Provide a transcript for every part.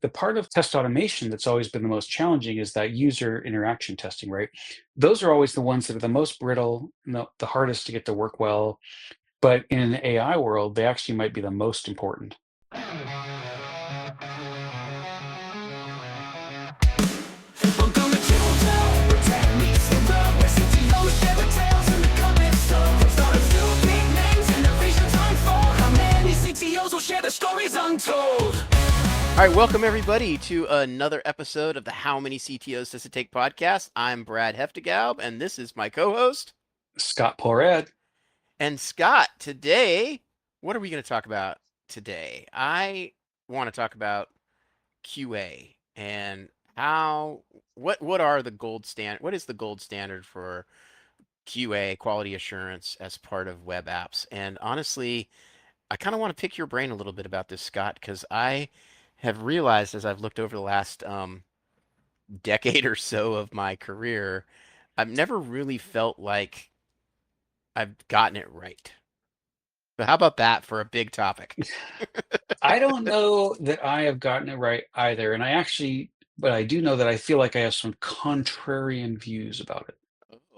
the part of test automation that's always been the most challenging is that user interaction testing, right? Those are always the ones that are the most brittle, and the hardest to get to work well. But in an AI world, they actually might be the most important. Welcome to CTO, where tech meets the road, where CTOs share the tales and the comments. So start a few big names and their visions unfold. How many CTOs will share their stories untold? All right, welcome everybody to another episode of the How Many CTOs Does It Take podcast. I'm Brad Hefta-Gaub, and this is my co-host. Scott Porad. And Scott, today, what are we going to talk about today? I want to talk about QA and what are the gold standard? What is the gold standard for QA, quality assurance, as part of web apps? And honestly, I kind of want to pick your brain a little bit about this, Scott, because I have realized as I've looked over the last decade or so of my career, I've never really felt like I've gotten it right. But how about that for a big topic? I don't know that I have gotten it right either. But I do know that I feel like I have some contrarian views about it,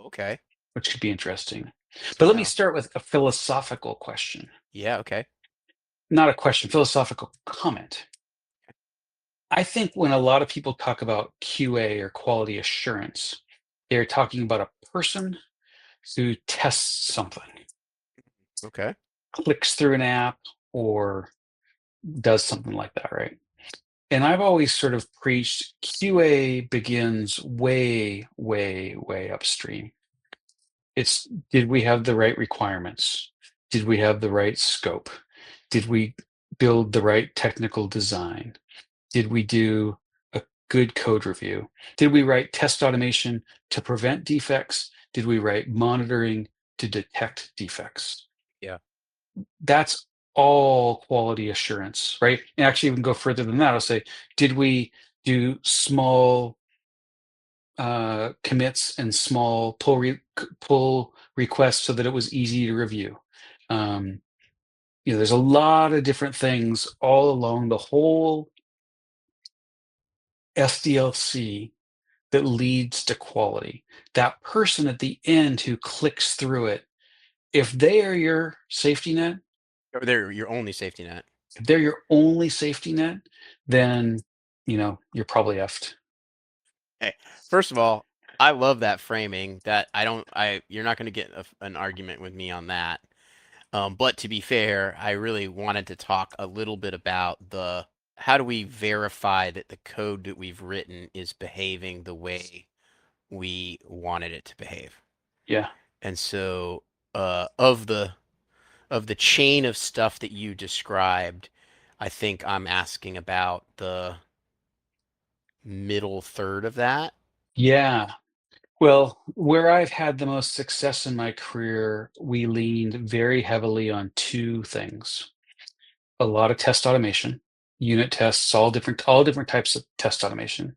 Okay. which could be interesting. But let me Yeah. start with a philosophical question. Yeah, okay. Not a question, philosophical comment. I think when a lot of people talk about QA or quality assurance, they're talking about a person who tests something, Okay. clicks through an app, or does something like that, right? And I've always sort of preached QA begins way, way, way upstream. It's, did we have the right requirements? Did we have the right scope? Did we build the right technical design? Did we do a good code review? Did we write test automation to prevent defects? Did we write monitoring to detect defects? Yeah. That's all quality assurance, right? And actually, even go further than that. I'll say, did we do small commits and small pull requests so that it was easy to review? There's a lot of different things all along the whole SDLC that leads to quality. That person at the end who clicks through it, if they are your safety net, Or they're your only safety net. if they're your only safety net, then you're probably effed. Hey, first of all, I love that framing. You're not going to get an argument with me on that. But to be fair, I really wanted to talk a little bit about how do we verify that the code that we've written is behaving the way we wanted it to behave. Yeah. And so, of the chain of stuff that you described, I think I'm asking about the middle third of that. Yeah. Well, where I've had the most success in my career, we leaned very heavily on two things. A lot of test automation, unit tests, all different types of test automation.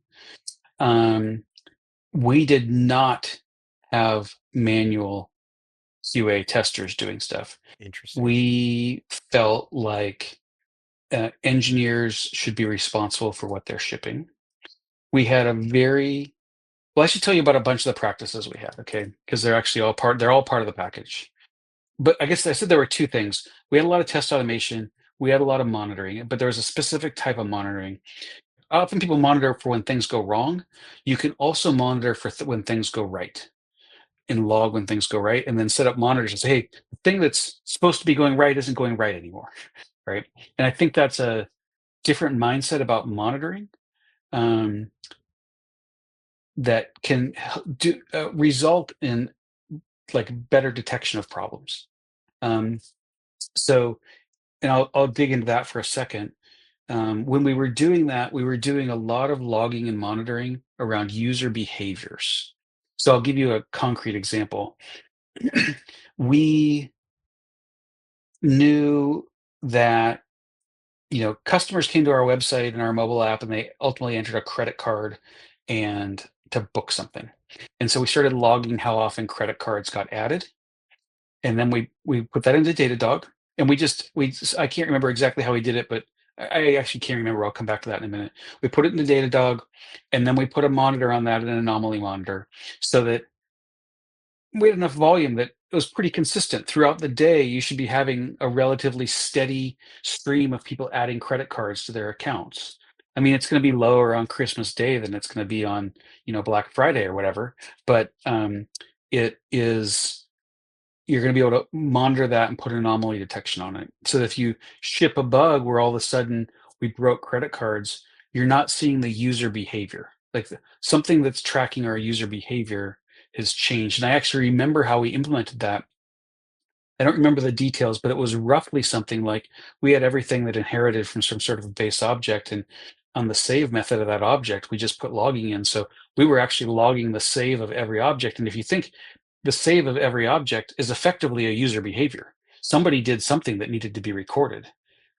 We did not have manual QA testers doing stuff. Interesting. We felt like engineers should be responsible for what they're shipping. We had well, I should tell you about a bunch of the practices we had, okay? Because they're all part of the package. But I guess I said there were two things. We had a lot of test automation, we had a lot of monitoring, but there was a specific type of monitoring. Often people monitor for when things go wrong. You can also monitor for when things go right, and log when things go right, and then set up monitors and say, hey, the thing that's supposed to be going right isn't going right anymore, right? And I think that's a different mindset about monitoring, that can result in like better detection of problems. So, and I'll dig into that for a second. When we were doing that, we were doing a lot of logging and monitoring around user behaviors. So I'll give you a concrete example. We knew that customers came to our website and our mobile app, and they ultimately entered a credit card and to book something. And so we started logging how often credit cards got added, and then we put that into Datadog, and I can't remember exactly how we did it, but I actually can't remember. I'll come back to that in a minute. We put it in the Datadog, and then we put a monitor on that, an anomaly monitor, so that we had enough volume that it was pretty consistent throughout the day. You should be having a relatively steady stream of people adding credit cards to their accounts. I mean, it's going to be lower on Christmas Day than it's going to be on, Black Friday or whatever, but it is you're going to be able to monitor that and put an anomaly detection on it. So if you ship a bug where all of a sudden we broke credit cards, you're not seeing the user behavior. Like something that's tracking our user behavior has changed. And I actually remember how we implemented that. I don't remember the details, but it was roughly something like we had everything that inherited from some sort of base object. And on the save method of that object, we just put logging in. So we were actually logging the save of every object. And if you think the save of every object is effectively a user behavior, somebody did something that needed to be recorded,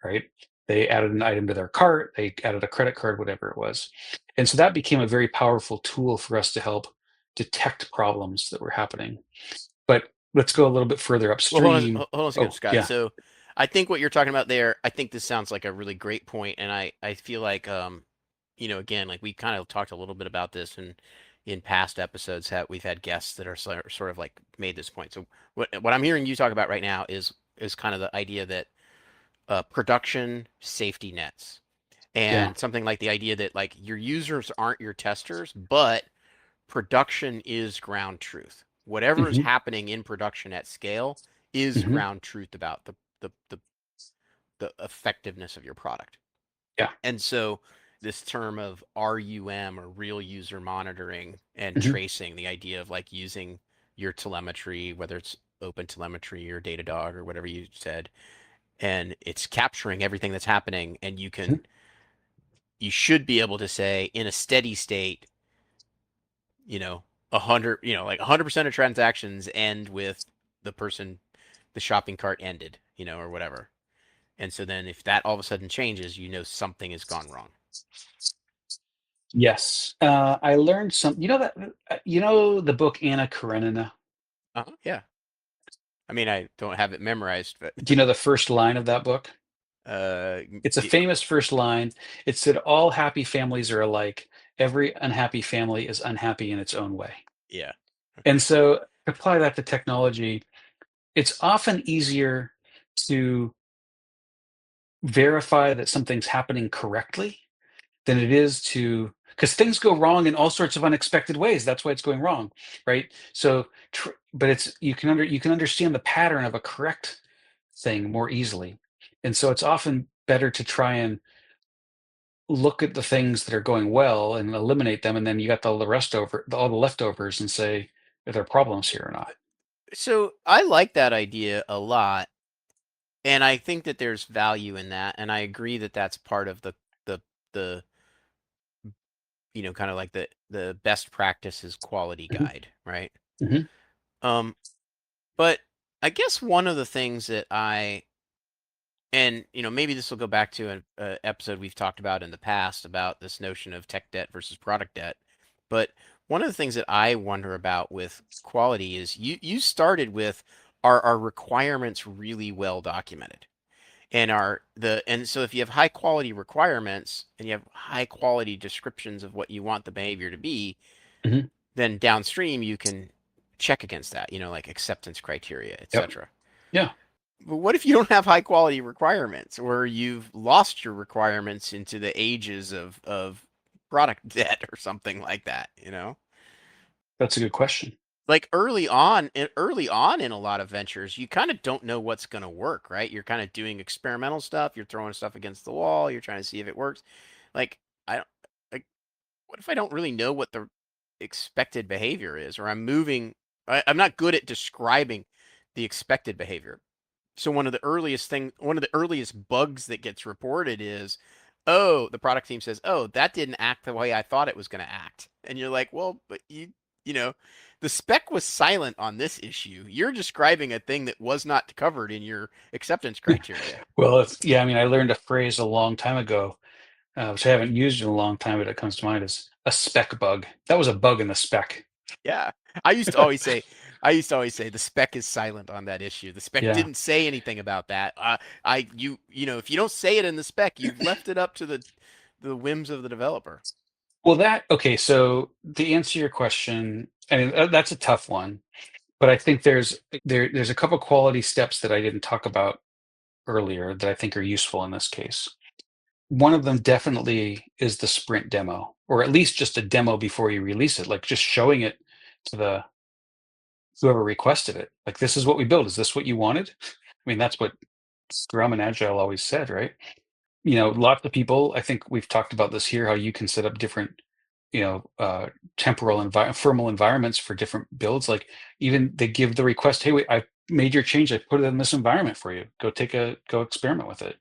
right? They added an item to their cart, they added a credit card, whatever it was. And so that became a very powerful tool for us to help detect problems that were happening. But let's go a little bit further Well, upstream. hold on a second, Oh, Scott. yeah, So I think what you're talking about there, I think this sounds like a really great point, and I feel like again, like we kind of talked a little bit about this in past episodes that we've had guests that are sort of like made this point. So what I'm hearing you talk about right now is kind of the idea that production safety nets, yeah. and something like the idea that like your users aren't your testers, but production is ground truth. Whatever is Hmm. happening in production at scale is Hmm. ground truth about the effectiveness of your product. Yeah. And so this term of RUM, or real user monitoring and Hmm. tracing, the idea of like using your telemetry, whether it's open telemetry or Datadog or whatever you said, and it's capturing everything that's happening, and you should be able to say in a steady state, you know, 100, like 100% of transactions end with the shopping cart ended, or whatever. And so then if that all of a sudden changes, something has gone wrong. Yes. I learned some, the book Anna Karenina. Yeah. I mean, I don't have it memorized, but Do you know the first line of that book? uh, It's a famous first line. It said, "All happy families are alike. Every unhappy family is unhappy in its own way." yeah. Okay. And so apply that to technology. It's often easier to verify that something's happening correctly than it is to, because things go wrong in all sorts of unexpected ways. That's why it's going wrong, right? So, but it's you can understand the pattern of a correct thing more easily, and so it's often better to try and look at the things that are going well and eliminate them, and then you got all the leftovers, and say, are there problems here or not? So I like that idea a lot, and I think that there's value in that, and I agree that that's part of the kind of like the best practices quality Hmm. guide, right? Hmm. Um, but I guess one of the things that and maybe this will go back to an episode we've talked about in the past about this notion of tech debt versus product debt. But one of the things that I wonder about with quality is you started with, are our requirements really well documented? And so if you have high quality requirements and you have high quality descriptions of what you want the behavior to be, Hmm. then downstream you can check against that, like acceptance criteria, Yep. etc. Yeah. But what if you don't have high quality requirements, or you've lost your requirements into the ages of product debt or something like that, That's a good question. Like early on in a lot of ventures, you kind of don't know what's going to work, right? You're kind of doing experimental stuff, you're throwing stuff against the wall, you're trying to see if it works. Like I don't like what if I don't really know what the expected behavior is, or I'm not good at describing the expected behavior. So one of the earliest bugs that gets reported is, oh, the product team says, oh, that didn't act the way I thought it was going to act. And you're like, well, but you know, the spec was silent on this issue. You're describing a thing that was not covered in your acceptance criteria. Well, yeah, I mean, I learned a phrase a long time ago, which I haven't used in a long time, but it comes to mind as a spec bug. That was a bug in the spec. Yeah. I used to always say, I used to always say the spec is silent on that issue. The spec Yeah. didn't say anything about that. If you don't say it in the spec, you've left it up to the whims of the developer. Well, okay, so to answer your question, I mean, that's a tough one, but I think there's a couple quality steps that I didn't talk about earlier that I think are useful in this case. One of them definitely is the sprint demo, or at least just a demo before you release it, like just showing it to the whoever requested it. Like, this is what we built. Is this what you wanted? I mean, that's what Scrum and Agile always said, right? Lots of people, I think we've talked about this here, how you can set up different, temporal thermal environments for different builds. Like, even they give the request, hey, wait, I made your change. I put it in this environment for you. Go experiment with it.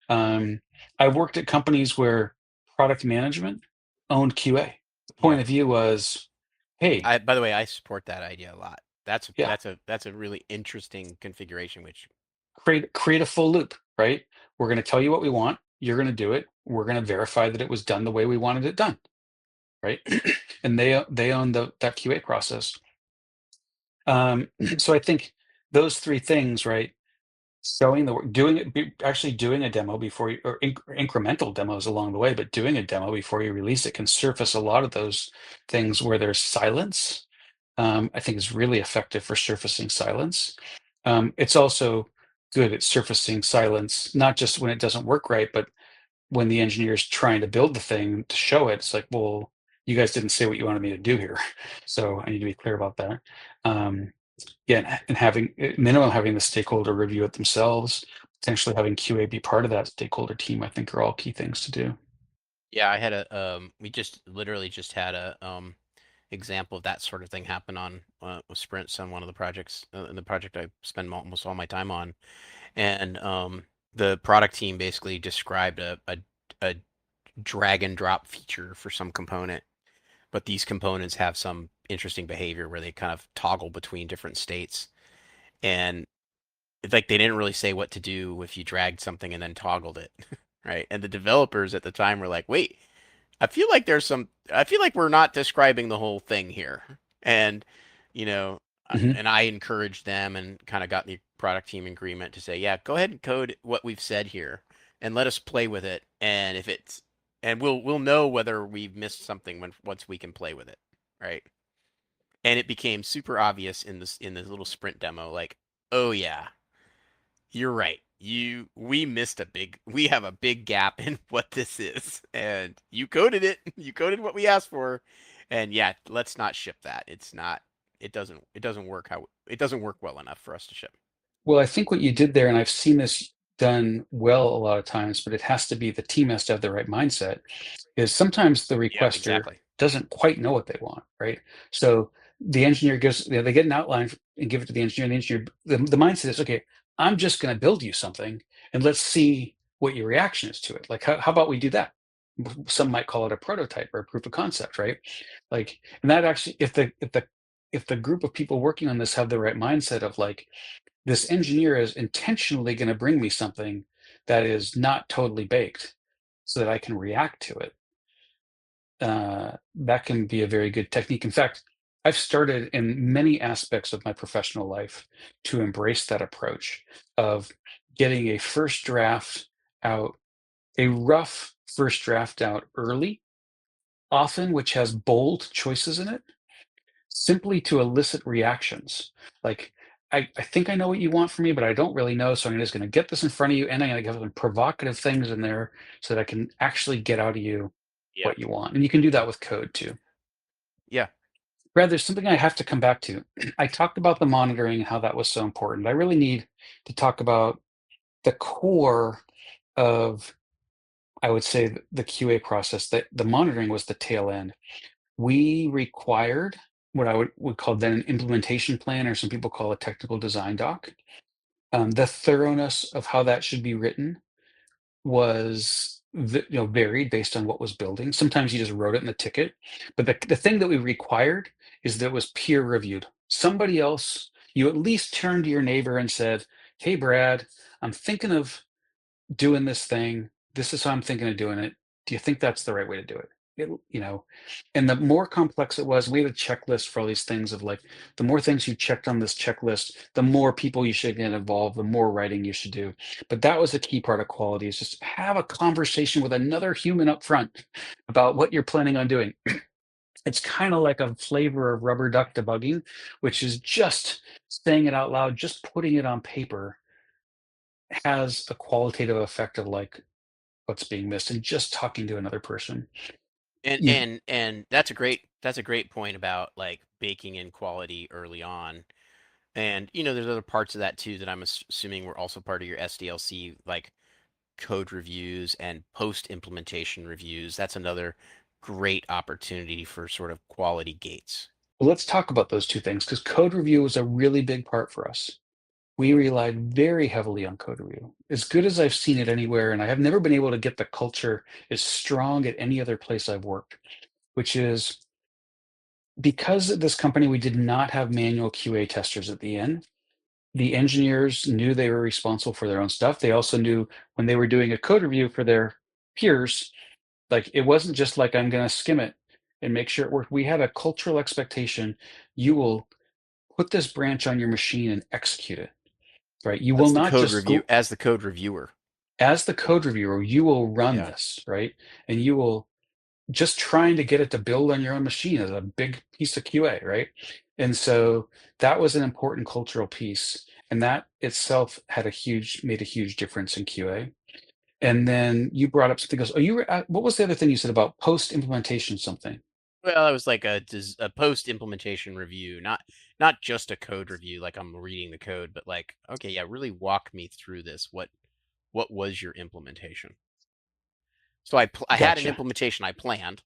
Um, I worked at companies where product management owned QA. The Yeah. point of view was, hey, By the way, I support that idea a lot. That's yeah, that's a that's a really interesting configuration, which create a full loop, right? We're going to tell you what we want. You're going to do it. We're going to verify that it was done the way we wanted it done, right? And they own that QA process. So I think those three things, right? Showing the work, actually doing a demo before you, or incremental demos along the way, but doing a demo before you release it can surface a lot of those things where there's silence. I think is really effective for surfacing silence. It's also good at surfacing silence, not just when it doesn't work right, but when the engineer's trying to build the thing to show it. It's like, well, you guys didn't say what you wanted me to do here, so I need to be clear about that. Yeah, and having minimum having the stakeholder review it themselves, potentially having QA be part of that stakeholder team, I think are all key things to do. yeah, I had we just literally just had a example of that sort of thing happen on with sprints on one of the projects, in the project I spend almost all my time on, and the product team basically described a drag and drop feature for some component, but these components have some interesting behavior where they kind of toggle between different states, and it's like they didn't really say what to do if you dragged something and then toggled it, right? And the developers at the time were like, "Wait, I feel like we're not describing the whole thing here." And, you know, Hmm. and I encouraged them and kind of got the product team agreement to say, "Yeah, go ahead and code what we've said here and let us play with it. And if it's, and we'll know whether we've missed something once we can play with it." Right. And it became super obvious in this little sprint demo, like, "Oh yeah, you're right. We have a big gap in what this is. And you coded it. You coded what we asked for. And yeah, let's not ship that. It doesn't work well enough for us to ship." Well, I think what you did there, and I've seen this done well a lot of times, but it has to be the team has to have the right mindset, is sometimes the Yeah, requester exactly. doesn't quite know what they want, right? So the engineer gives, they get an outline and give it to the engineer, and the engineer, the mindset is, okay, I'm just going to build you something and let's see what your reaction is to it. Like, how about we do that? Some might call it a prototype or a proof of concept, right? Like, and that actually, if the group of people working on this have the right mindset of like, this engineer is intentionally going to bring me something that is not totally baked so that I can react to it. That can be a very good technique. In fact, I've started in many aspects of my professional life to embrace that approach of getting a first draft out, a rough first draft out early, often which has bold choices in it, simply to elicit reactions. Like, I think I know what you want from me, but I don't really know. So I'm just going to get this in front of you, and I'm going to give some provocative things in there so that I can actually get out of you Yeah. what you want. And you can do that with code too. Yeah. Brad, there's something I have to come back to. I talked about the monitoring and how that was so important. I really need to talk about the core of, I would say, the QA process. That the monitoring was the tail end. We required what I would call then an implementation plan, or some people call a technical design doc. The thoroughness of how that should be written was varied based on what was building. Sometimes you just wrote it in the ticket, but the thing that we required is that it was peer reviewed. Somebody else, you at least turned to your neighbor and said, "Hey, Brad, I'm thinking of doing this thing. This is how I'm thinking of doing it. Do you think that's the right way to do it?" And the more complex it was, we had a checklist for all these things of like, the more things you checked on this checklist, the more people you should get involved, the more writing you should do. But that was a key part of quality, is just have a conversation with another human up front about what you're planning on doing. It's kind of like a flavor of rubber duck debugging, which is just saying it out loud, just putting it on paper has a qualitative effect of like what's being missed, and just talking to another person. And You and that's a great point about like baking in quality early on. And there's other parts of that too that I'm assuming were also part of your SDLC, like code reviews and post implementation reviews. That's another great opportunity for sort of quality gates. Well, let's talk about those two things, because code review was a really big part for us. We relied very heavily on code review, as good as I've seen it anywhere, and I have never been able to get the culture as strong at any other place I've worked, which is because at this company we did not have manual QA testers at the end. The engineers knew they were responsible for their own stuff. They also knew when they were doing a code review for their peers, like it wasn't just like I'm going to skim it and make sure it worked. We had a cultural expectation. You will put this branch on your machine and execute it, right? You will That's the not code just review go as the code reviewer. as the code reviewer, you will run Yeah. this, right? And you will just trying to get it to build on your own machine is a big piece of QA, right? And so that was an important cultural piece. And that itself made a huge difference in QA. And then you brought up something else. What was the other thing you said about post implementation something? Well, it was like a post implementation review, not just a code review, like I'm reading the code, but like, okay, yeah, really walk me through this. What was your implementation? So I had an Gotcha. implementation I planned.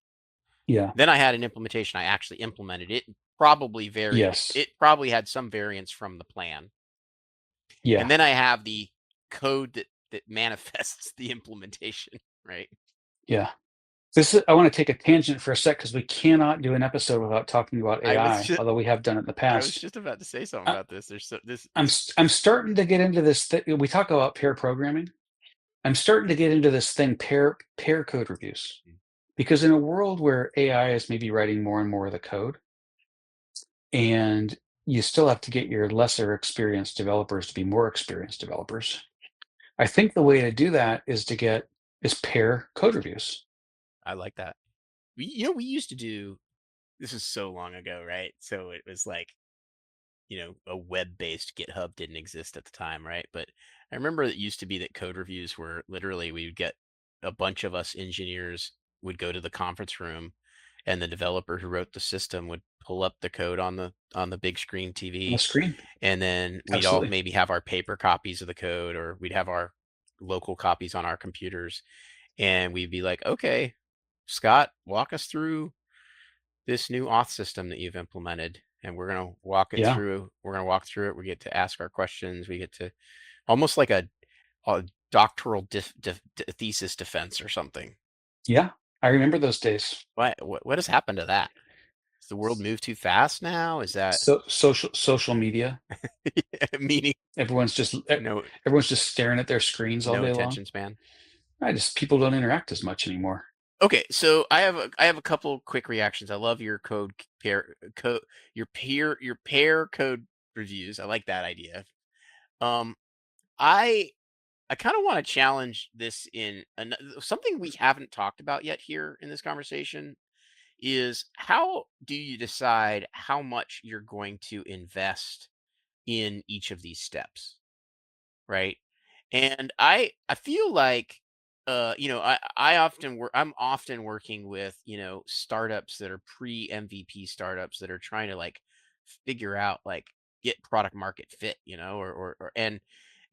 Yeah. Then I had an implementation I actually implemented. It probably varied. Yes. It probably had some variance from the plan. And Yeah. then I have the code that manifests the implementation, right? Yeah. I want to take a tangent for a sec, because we cannot do an episode without talking about I was AI, just although we have done it in the I was past. just about to say something I, about this. There's so this I'm this s- I'm starting to get into this. We talk about pair programming. I'm starting to get into this thing, pair code reviews, because in a world where AI is maybe writing more and more of the code, and you still have to get your lesser experienced developers to be more experienced developers. I think the way to do that is pair code reviews. I like that. We used to do this is so long ago, right? So it was like, a web-based GitHub didn't exist at the time, right? But I remember it used to be that code reviews were literally we would get a bunch of us engineers would go to the conference room and the developer who wrote the system would pull up the code on the big screen On the TV, screen. and then we'd all Absolutely. maybe have our paper copies of the code or we'd have our local copies on our computers, and we'd be like, "Okay, Scott, walk us through this new auth system that you've implemented, and we're going to walk it Yeah. through. We're going to walk through it. We get to ask our questions. We get to almost like a doctoral thesis defense or something. Yeah. I remember those days. What has happened to that? Has the world moved too fast now? Is that So social media. meaning Everyone's just no everyone's just staring at their screens all no day long. attention span? People don't interact as much anymore. Okay, so I have a couple quick reactions. I love your your pair code reviews. I like that idea. Um, I I kind of want to challenge this in something we haven't talked about yet here in this conversation is how do you decide how much you're going to invest in each of these steps, right? And I feel like I'm often working with, startups that are pre MVP startups that are trying to like figure out like get product market fit, or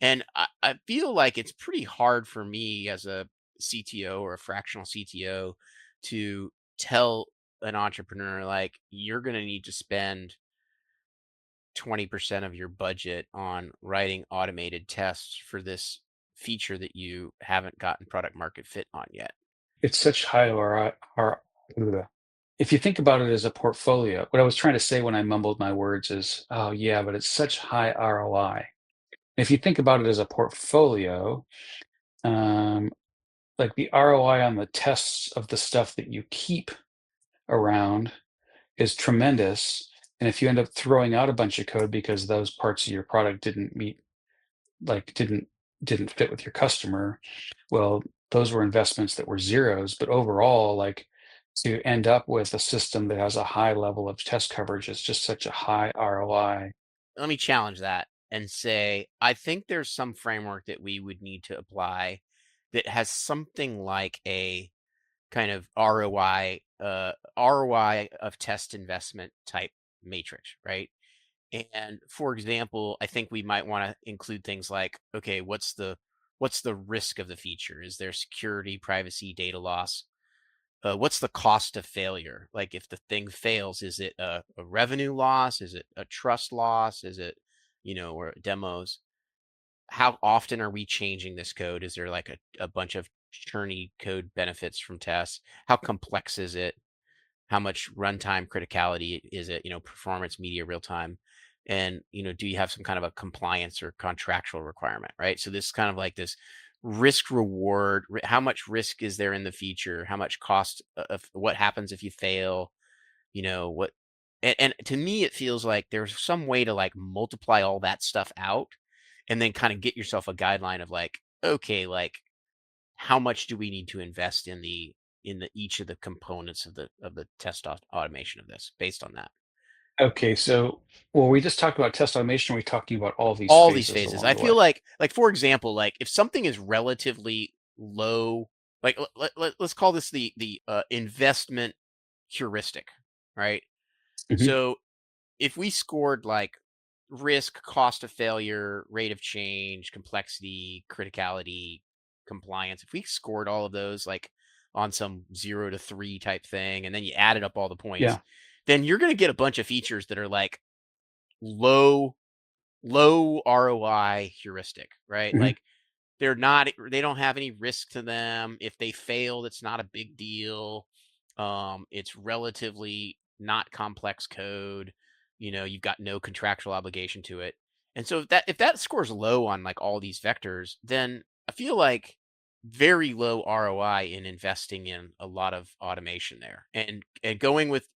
and I feel like it's pretty hard for me as a CTO or a fractional CTO to tell an entrepreneur like you're going to need to spend 20% of your budget on writing automated tests for this feature that you haven't gotten product market fit on yet. It's such high ROI. If you think about it as a portfolio, what I was trying to say when I mumbled my words is, oh yeah, but it's such high ROI. If you think about it as a portfolio, um, like the ROI on the tests of the stuff that you keep around is tremendous. And if you end up throwing out a bunch of code because those parts of your product didn't meet, like didn't fit with your customer, well, those were investments that were zeros. But overall, like to end up with a system that has a high level of test coverage is just such a high ROI. Let me challenge that and say, I think there's some framework that we would need to apply that has something like a kind of ROI of test investment type matrix, right? And for example, I think we might want to include things like, okay, what's the risk of the feature? Is there security, privacy, data loss? What's the cost of failure? Like if the thing fails, is it a revenue loss? Is it a trust loss? Is it, or demos? How often are we changing this code? Is there like a bunch of churny code benefits from tests? How complex is it? How much runtime criticality is it? Performance, media, real time. And, do you have some kind of a compliance or contractual requirement, right? So this is kind of like this risk reward. How much risk is there in the feature? How much cost of what happens if you fail? What, and to me, it feels like there's some way to like multiply all that stuff out and then kind of get yourself a guideline of like, okay, like how much do we need to invest in the each of the components of the test automation of this based on that? Okay, so well, we just talked about test automation. We're talking about all these All these phases phases. along I the way. feel like for example, like if something is relatively low, like let's call this the investment heuristic, right? Mhm. So if we scored like risk, cost of failure, rate of change, complexity, criticality, compliance, if we scored all of those like on some 0 to 3 type thing, and then you added up all the points, Yeah. then you're going to get a bunch of features that are like low, low ROI heuristic, right? Mhm. Like they don't have any risk to them. If they failed, it's not a big deal. It's relatively not complex code. You've got no contractual obligation to it. And so if that scores low on like all these vectors, then I feel like very low ROI in investing in a lot of automation there. And going with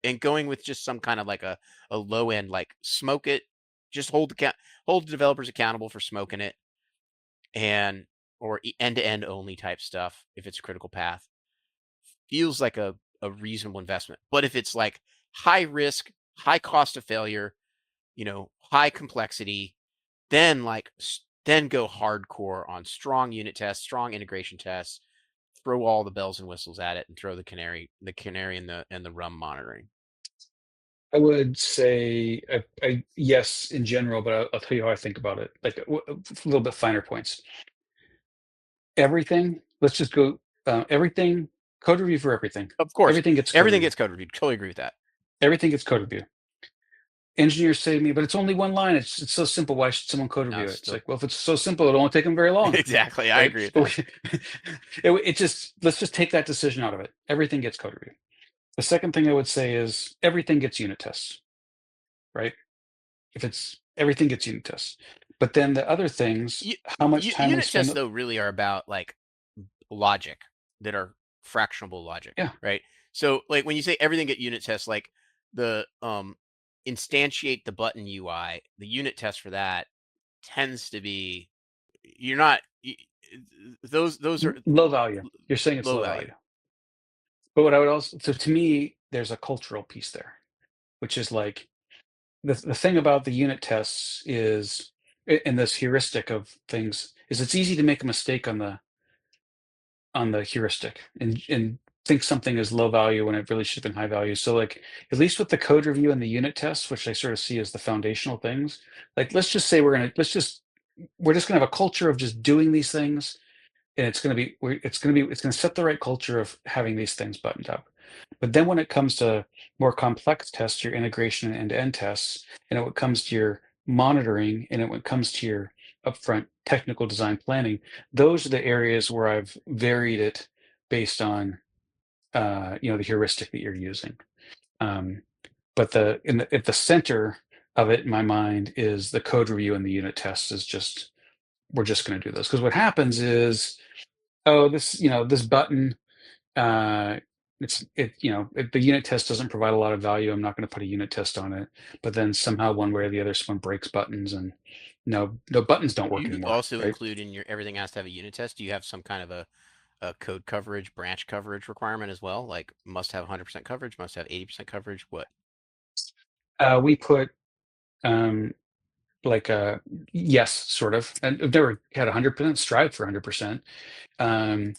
just some kind of like a low end, like smoke it, just hold the developers accountable for smoking it, and or end to end only type stuff if it's a critical path feels like a reasonable investment. But if it's like high risk, high cost of failure, high complexity, then then go hardcore on strong unit tests, strong integration tests, throw all the bells and whistles at it, and throw the canary and the rum monitoring. I would say yes in general, but I'll tell you how I think about it. Like a little bit finer points. Everything. Let's just go. Everything. Code review for everything. Of course, Everything gets code everything review. gets code reviewed. Totally agree with that. Everything gets code review. Engineers say to me, but it's only one line. It's so simple. Why should someone code No, review it's it? It's still like, well, if it's so simple, it won't take them very long, exactly. I right? agree with But that. it just let's just take that decision out of it. Everything gets code review. The second thing I would say is everything gets unit tests, right? If it's everything gets unit tests. But then the other things, U- how much time we Unit tests spend. though really are about like logic that are fractionable logic, Yeah. right? So like when you say everything get unit tests, like the instantiate the button UI, the unit test for that tends to be you're not those are Low value. You're saying it's low low value. value. But what I would also, so to me, there's a cultural piece there, which is like the thing about the unit tests is, in this heuristic of things, is it's easy to make a mistake on the heuristic and think something is low value when it really should have been high value. So like at least with the code review and the unit tests, which I sort of see as the foundational things, like let's just say we're just gonna have a culture of just doing these things, and it's gonna set the right culture of having these things buttoned up. But then when it comes to more complex tests, your integration and end-to-end tests, and when it comes to your monitoring, and when it comes to your upfront technical design planning, those are the areas where I've varied it based on the heuristic that you're using. Um, but at the center of it in my mind is the code review and the unit tests is just we're just going to do those because what happens is oh, this button, uh, the unit test doesn't provide a lot of value. I'm not going to put a unit test on it. But then somehow one way or the other, someone breaks buttons, and no buttons don't Do work you anymore, also right? include in your everything has to have a unit test? Do you have some kind of a code coverage, branch coverage requirement as well? Like must have 100% coverage, must have 80% coverage? What? We put um, like yes, sort of, and I've never had 100%, strive for 100%. Um,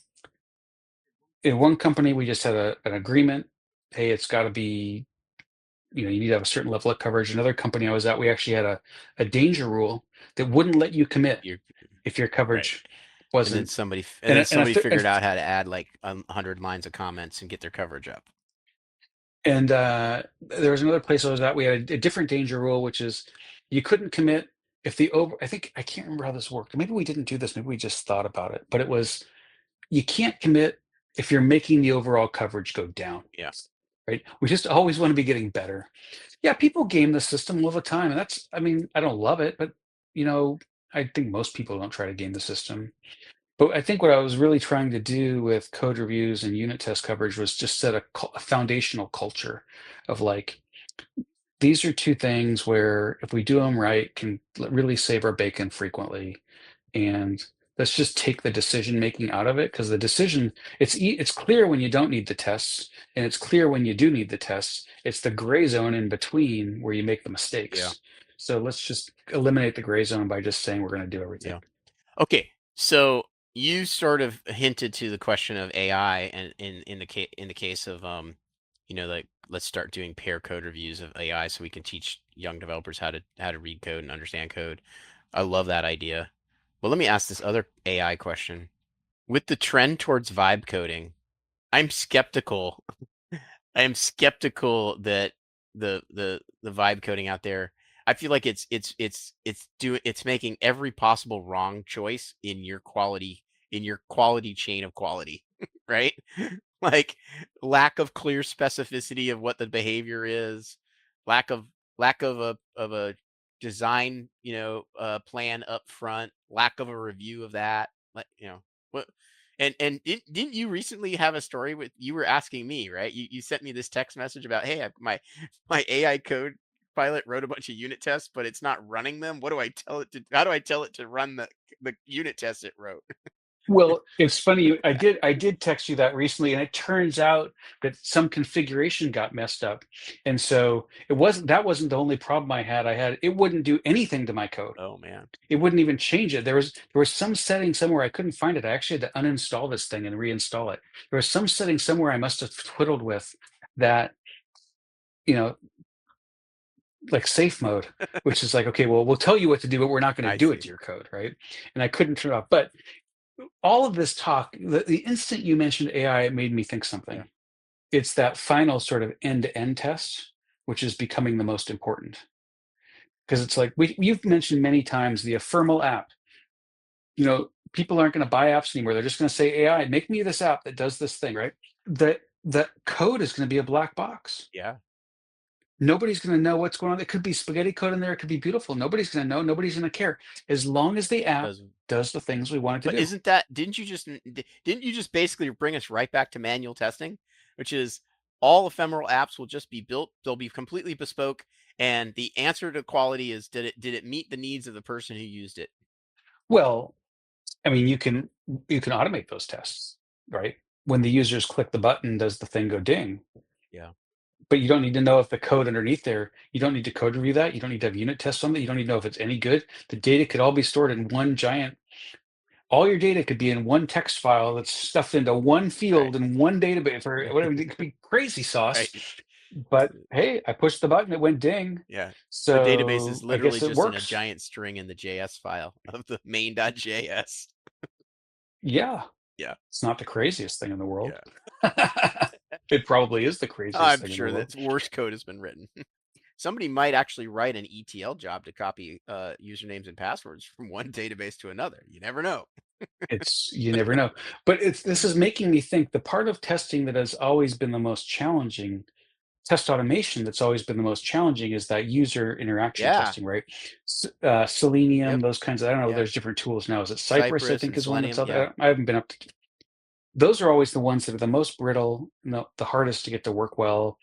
in one company, we just had an agreement. Hey, it's got to be, you need to have a certain level of coverage. Another company I was at, we actually had a danger rule that wouldn't let you commit You're if your right. coverage And then wasn't. somebody figured out how to add like 100 lines of comments and get their coverage up. And there was another place I was at. We had a different danger rule, which is you couldn't commit if the over. I can't remember how this worked. Maybe we didn't do this. Maybe we just thought about it. But it was you can't commit if you're making the overall coverage go down. Yeah. Right? We just always want to be getting better. Yeah, people game the system all the time, and I mean, I don't love it, but you know, I think most people don't try to game the system. But I think what I was really trying to do with code reviews and unit test coverage was just set a foundational culture of like, these are two things where if we do them right, can really save our bacon frequently. And let's just take the decision making out of it, because the decision it's clear when you don't need the tests, and it's clear when you do need the tests. It's the gray zone in between where you make the Yeah. mistakes. So let's just eliminate the gray zone by just saying we're going to do everything. Yeah. Okay. So you sort of hinted to the question of AI and in the case of like let's start doing pair code reviews of AI so we can teach young developers how to read code and understand code. I love that idea. Well, let me ask this other AI question. With the trend towards vibe coding, I'm skeptical. I am skeptical that the vibe coding out there. I feel like it's making every possible wrong choice in your quality chain of quality, right? Like lack of clear specificity of what the behavior is, lack of lack of a design, plan up front, lack of a review of that, like, what and didn't you recently have a story with you were asking me, right? You sent me this text message about, hey, my AI code pilot wrote a bunch of unit tests, but it's not running them. What do I tell it to? How do I tell it to run the unit tests it wrote? Well, it's funny. I did text you that recently, and it turns out that some configuration got messed up, and so that wasn't the only problem I had. It wouldn't do anything to my code. Oh man. It wouldn't even change it. There was some setting somewhere I couldn't find it. I actually had to uninstall this thing and reinstall it. There was some setting somewhere I must have twiddled with that, you know, like safe mode, which is like, okay, well, we'll tell you what to do, but we're not going to I do it see. to your code, right? And I couldn't turn it off. But all of this talk, the instant you mentioned AI, it made me think Yeah. something. It's that final sort of end-to-end test, which is becoming the most important. Because it's like you've mentioned many times the ephemeral app. People aren't going to buy apps anymore. They're just going to say, AI, make me this app that does this thing, right? The code is going to be a black box. Yeah. Nobody's going to know what's going on. It could be spaghetti code in there. It could be beautiful. Nobody's going to know. Nobody's going to care. As long as the app Does does the things we want it But to do. isn't that didn't you just basically bring us right back to manual testing, which is all ephemeral apps will just be built, they'll be completely bespoke, and the answer to quality is did it meet the needs of the person who used it? Well, I mean, you can automate those tests, right? When the users click the button, does the thing go ding? Yeah. But you don't need to know if the code underneath there, you don't need to code review that. You don't need to have unit tests on that. You don't need to know if it's any good. The data could all be stored in one giant, all your data could be in one text file that's stuffed into one Right. field in one database or whatever. It could be crazy sauce. Right. But hey, I pushed the button, it went ding. Yeah. The database is So I literally guess it just in a works. giant string in the JS file of the main.js. Yeah. Yeah. It's not the craziest thing in the world. Yeah. It probably is the craziest I'm thing in the sure world. that worse code has been written. Somebody might actually write an ETL job to copy usernames and passwords from one database to another. You never know. You never know. But this is making me think the part of testing that has always been the most challenging, test automation that's always been the most challenging, is that user interaction Yeah. testing, right? Selenium, Yep. those kinds of, I don't know, Yeah. there's different tools now. Is it Cypress, I Cypress think, and is one that's Selenium. out Yeah. there? I haven't been up to those are always the ones that are the most brittle, the hardest to get to work well,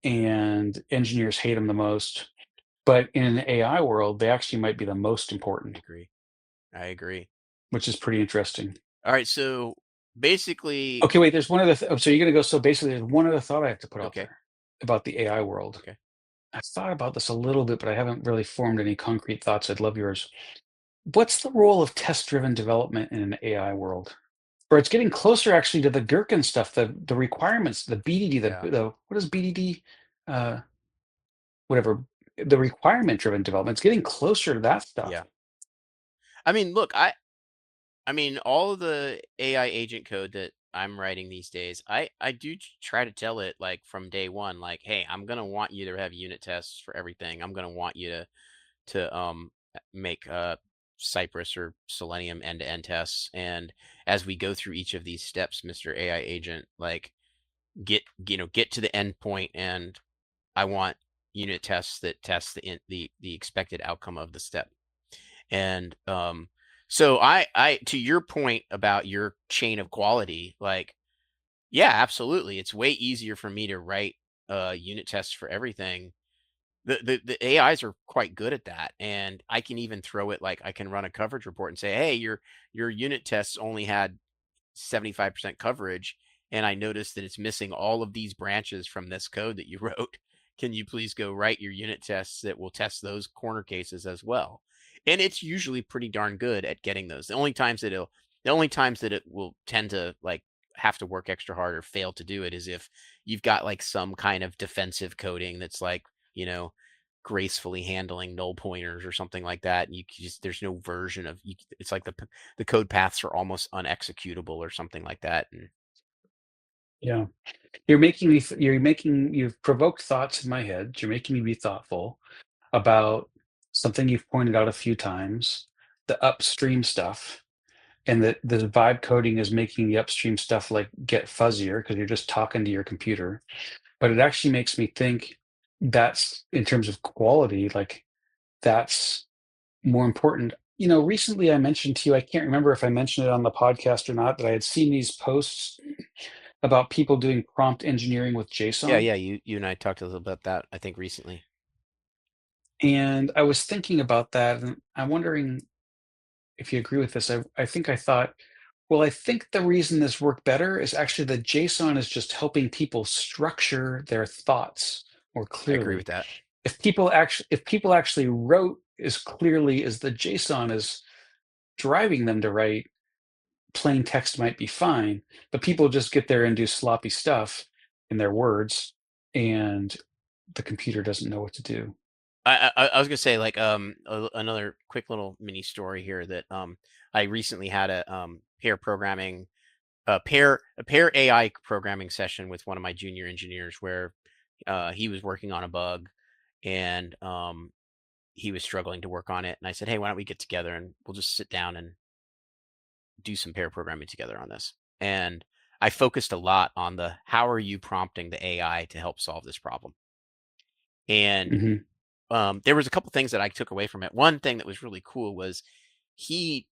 and engineers hate them the most. But in an AI world, they actually might be the most I important, agree. I agree. which is pretty interesting. All right, so basically, Okay, wait, there's one other so you're gonna go, so basically there's one other thought I have to put out okay, there about the AI world. okay, I've thought about this a little bit, but I haven't really formed any concrete thoughts. I'd love yours. What's the role of test-driven development in an AI world? Or it's getting closer actually to the Gherkin stuff, the requirements, the BDD, yeah, the what is BDD? Uh, whatever, the requirement-driven development. It's getting closer to that yeah. stuff. I mean, look, I mean, all of the AI agent code that I'm writing these days, I do try to tell it like from day one, like, hey, I'm gonna want you to have unit tests for everything. I'm gonna want you to make Cypress or Selenium end-to-end tests. And as we go through each of these steps, Mr. AI agent, like get to the end point, and I want unit tests that test the expected outcome of the step. And so I to your point about your chain of quality, like, yeah, absolutely. It's way easier for me to write unit tests for everything. The AIs are quite good at that. And I can even throw it, like I can run a coverage report and say, hey, your unit tests only had 75% coverage, and I noticed that it's missing all of these branches from this code that you wrote. Can you please go write your unit tests that will test those corner cases as well? And it's usually pretty darn good at getting those. The only times that it will tend to like have to work extra hard or fail to do it is if you've got like some kind of defensive coding that's like, you know, gracefully handling null pointers or something like that. And you just, there's no version of you, it's like the code paths are almost unexecutable or something like that. And Yeah. You've provoked thoughts in my head. You're making me be thoughtful about something you've pointed out a few times, the upstream stuff, and that the vibe coding is making the upstream stuff like get fuzzier because you're just talking to your computer. But it actually makes me think that's in terms of quality, like that's more important. Recently I mentioned to you, I can't remember if I mentioned it on the podcast or not, that I had seen these posts about people doing prompt engineering with yeah, JSON. yeah, you and I talked a little about that, I think, recently. And I was thinking about that, and I'm wondering if you agree with this. I thought, well, I think the reason this worked better is actually that JSON is just helping people structure their thoughts more I agree with clearly. that. If people actually wrote as clearly as the JSON is driving them to write, plain text might be fine, but people just get there and do sloppy stuff in their words, and the computer doesn't know what to do. I was gonna say, like, another quick little mini story here that I recently had a pair AI programming session with one of my junior engineers where he was working on a bug, and he was struggling to work on it. And I said, hey, why don't we get together and we'll just sit down and do some pair programming together on this. And I focused a lot on the how are you prompting the AI to help solve this problem. And Hmm. there was a couple things that I took away from it. One thing that was really cool was he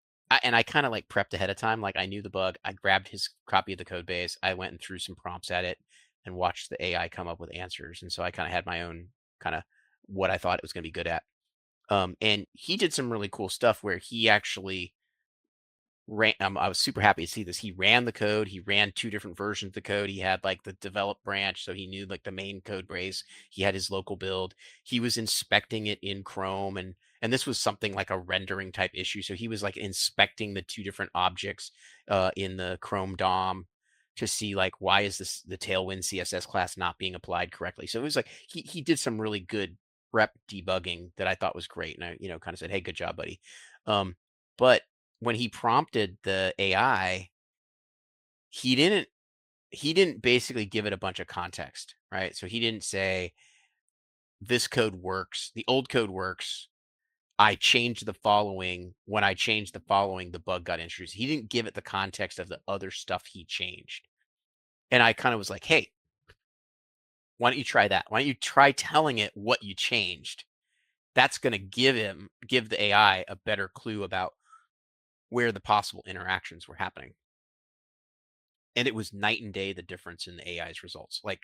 and I kind of like prepped ahead of time. Like I knew the bug. I grabbed his copy of the code base. I went and threw some prompts at it and watched the AI come up with answers. And so I kind of had my own kind of what I thought it was going to be good at. And he did some really cool stuff where he actually I was super happy to see this. He ran the code. He ran two different versions of the code. He had like the develop branch, so he knew like the main code base. He had his local build. He was inspecting it in Chrome, and this was something like a rendering type issue. So he was like inspecting the two different objects in the Chrome DOM to see like why is this the Tailwind CSS class not being applied correctly. So it was like he did some really good rep debugging that I thought was great, and I kind of said, hey, good job, buddy. But when he prompted the AI, he didn't he didn't basically give it a bunch of context, right? So he didn't say this code works, the old code works. I changed the following. When I changed the following, the bug got introduced. He didn't give it the context of the other stuff he changed. And I kind of was like, hey, why don't you try that? Why don't you try telling it what you changed? That's going to give the AI a better clue about where the possible interactions were happening. and it was night and day the difference in the AI's results. Like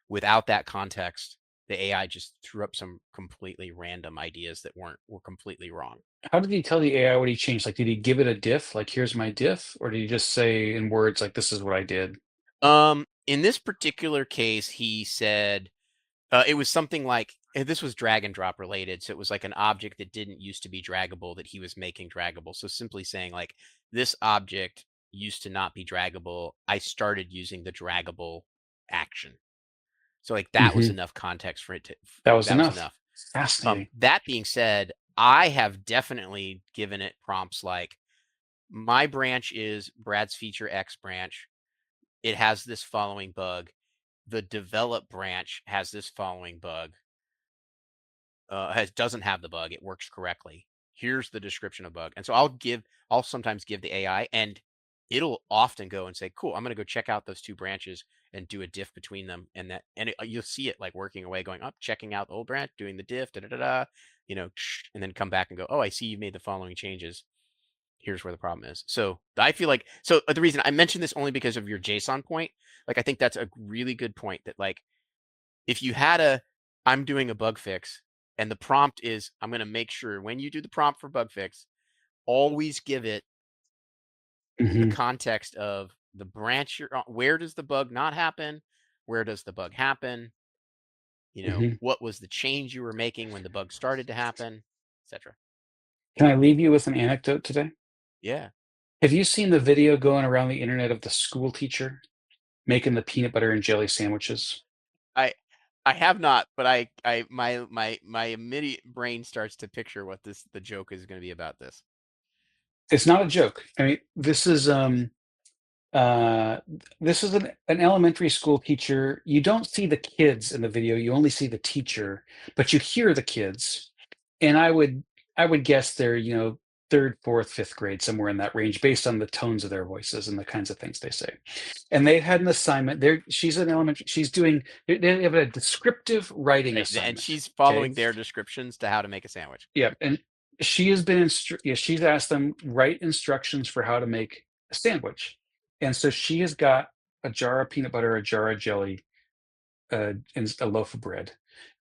without that context, the AI just threw up some completely random ideas that were completely wrong. How did he tell the AI what he changed? Like, did he give it a diff? Like, here's my diff, or did he just say in words like, "This is what I did"? In this particular case, he said it was something like this was drag and drop related. So it was like an object that didn't used to be draggable that he was making draggable. So simply saying like this object used to not be draggable. I started using the draggable action. So like that was Hmm. enough context for it to That was that was enough. enough. Fascinating. That being said, I have definitely given it prompts like my branch is Brad's feature X branch. It has this following bug. The develop branch has this following bug. Doesn't have the bug. It works correctly. Here's the description of bug. And so I'll sometimes give the AI, and it'll often go and say, cool, I'm going to go check out those two branches and do a diff between them. And you'll see it like working away, going up, checking out the old branch, doing the diff, and then come back and go, oh, I see you made the following changes. Here's where the problem is. So I feel like, the reason I mentioned this only because of your JSON point, like, I think that's a really good point that like, if you had I'm doing a bug fix and the prompt is, I'm going to make sure when you do the prompt for bug fix, always give it the Hmm. context of the branch you're on. Where does the bug not happen? Where does the bug happen? Hmm. What was the change you were making when the bug started to happen, etc. Can I leave you with an anecdote today? Yeah. Have you seen the video going around the internet of the school teacher making the peanut butter and jelly sandwiches? I I have not, but my immediate brain starts to picture what the joke is going to be about this. It's not a joke. I mean, uh, this is an elementary school teacher. You don't see the kids in the video. You only see the teacher, but you hear the kids. And I would guess they're, third, fourth, fifth grade, somewhere in that range, based on the tones of their voices and the kinds of things they say. And they had an assignment. She's an elementary. She's doing. They have a descriptive writing Right. And assignment. she's Okay. following their descriptions to how to make a sandwich. Yeah, and she has been yeah, she's asked them write instructions for how to make a sandwich. And so she has got a jar of peanut butter, a jar of jelly, and a loaf of bread.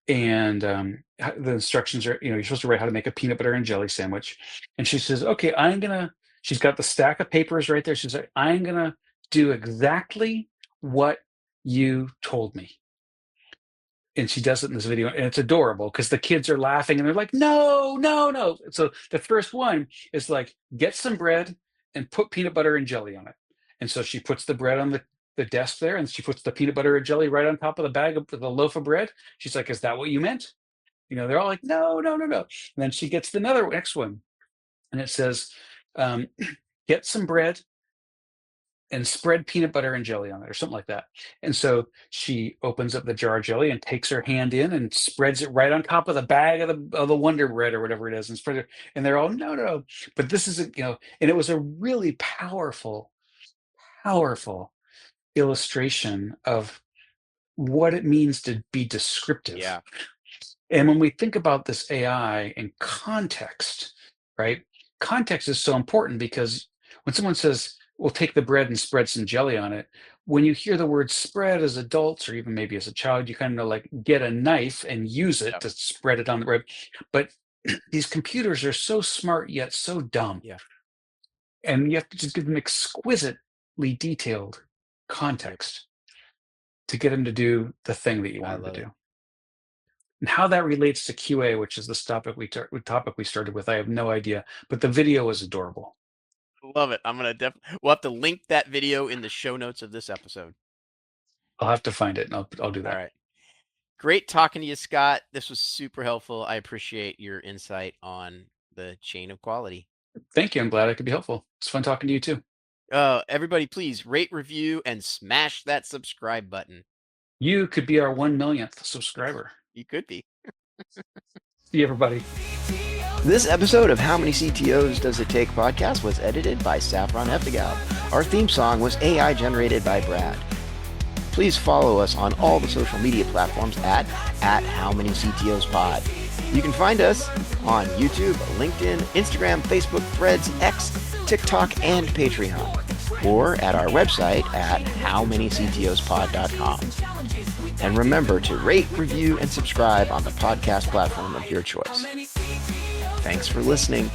And the instructions are, you're supposed to write how to make a peanut butter and jelly sandwich. And she says, okay, she's got the stack of papers right there. She's like, I'm gonna do exactly what you told me. And she does it in this video, and it's adorable because the kids are laughing and they're like, no, no, no. So the first one is like, get some bread and put peanut butter and jelly on it. And so she puts the bread on the desk there, and she puts the peanut butter and jelly right on top of the bag of the loaf of bread. She's like, is that what you meant? They're all like, no, no, no, no. And then she gets the next one, and it says, um, get some bread and spread peanut butter and jelly on it, or something like that. And so she opens up the jar of jelly and takes her hand in and spreads it right on top of the bag of the Wonder Bread or whatever it is, and spread it. And they're all, no, no, no. But this is and it was a really powerful, powerful illustration of what it means to be descriptive. Yeah. And when we think about this AI in context, right? Context is so important because when someone says, "Well, take the bread and spread some jelly on it," when you hear the word spread as adults or even maybe as a child, you kind of know, like, get a knife and use it Yep. to spread it on the bread. But these computers are so smart yet so dumb. Yeah. And you have to just give them exquisitely detailed Yep. context to get them to do the thing that you I want them love to it. do. And how that relates to QA, which is this topic we started with, I have no idea. But the video was adorable. Love it. We'll have to link that video in the show notes of this episode. I'll have to find it, and I'll do All that. right. Great talking to you, Scott. This was super helpful. I appreciate your insight on the chain of quality. Thank you. I'm glad I could be helpful. It's fun talking to you too. Everybody, please rate, review, and smash that subscribe button. You could be our 1 millionth subscriber. You could be. See you, everybody. This episode of How Many CTOs Does It Take podcast was edited by Saffron Hefta-Gaub. Our theme song was AI generated by Brad. Please follow us on all the social media platforms at How Many CTOs Pod. You can find us on YouTube, LinkedIn, Instagram, Facebook, Threads, X, TikTok, and Patreon. or at our website at howmanyctospod.com. And remember to rate, review, and subscribe on the podcast platform of your choice. Thanks for listening.